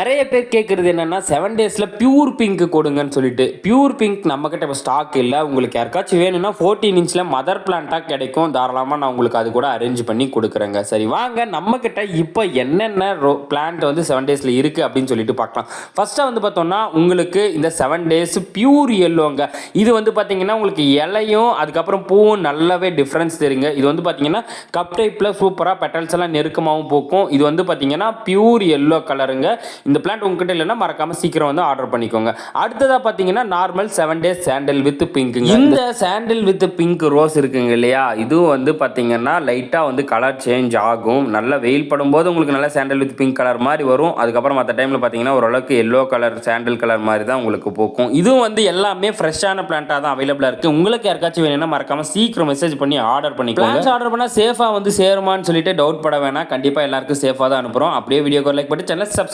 நிறைய பேர் கேட்குறது என்னென்னா 7 டேஸில் பியூர் பிங்க் கொடுங்கன்னு சொல்லிட்டு. பியூர் பிங்க் நம்மக்கிட்ட இப்போ ஸ்டாக் இல்லை. உங்களுக்கு யாருக்காச்சும் வேணும்னா 14 இன்ச்சில் மதர் பிளான்ட்டாக கிடைக்கும். தாராளமாக நான் உங்களுக்கு அது கூட அரேஞ்ச் பண்ணி கொடுக்குறேங்க. சரி வாங்க நம்மக்கிட்ட இப்போ என்னென்ன பிளான்ட் வந்து 7 டேஸில் இருக்குது அப்படின்னு சொல்லிட்டு பார்க்கலாம். ஃபஸ்ட்டாக வந்து பார்த்தோம்னா உங்களுக்கு இந்த 7 டேஸ் பியூர் எல்லோங்க. இது வந்து பார்த்தீங்கன்னா உங்களுக்கு இலையும் அதுக்கப்புறம் பூவும் நல்லாவே டிஃப்ரென்ஸ் தெரியுங்க. இது வந்து பார்த்தீங்கன்னா கப் டைப்பில் சூப்பராக பெட்டல்ஸ் எல்லாம் நெருக்கமாகவும் போக்கும். இது வந்து பார்த்தீங்கன்னா பியூர் எல்லோ கலருங்க. இந்த பிளான்ட் உங்ககிட்ட இல்லைன்னா மறக்காம சீக்கிரம் வந்து ஆர்டர் பண்ணிக்கோங்க. அடுத்ததாக பார்த்தீங்கன்னா நார்மல் 7 டேஸ் சாண்டில் வித் பிங்க்குங்க. இந்த சாண்டில் வித் பிங்க் ரோஸ் இருக்குங்க இல்லையா, இதுவும் வந்து பார்த்தீங்கன்னா லைட்டாக வந்து கலர் சேஞ்ச் ஆகும். நல்லா வெயில் படும்போது உங்களுக்கு நல்லா சாண்டில் வித் பிங்க் கலர் மாதிரி வரும். அதுக்கப்புறம் மற்ற டைமில் பார்த்தீங்கன்னா ஓரளவுக்கு எல்லோ கலர் சாண்டில் கலர் மாதிரி தான் உங்களுக்கு போக்கும். இதுவும் வந்து எல்லாமே ஃப்ரெஷ்ஷான பிளான்ட்டாக தான் அவைலபிளாக இருக்குது. உங்களுக்கு யாருக்காச்சும் வேணும்னா மறக்காம சீக்கிரம் மெசேஜ் பண்ணி ஆர்டர் பண்ணிக்கோங்க. ஆர்டர் பண்ணால் சேஃபாக வந்து சேருமான்னு சொல்லிட்டு டவுட் பட வேணாம். கண்டிப்பாக எல்லாருக்கும் சேஃபாக தான் அனுப்புகிறோம். அப்படியே வீடியோக்கு லைக் பண்ணி சேனல் சப்ஸ்கிரைப்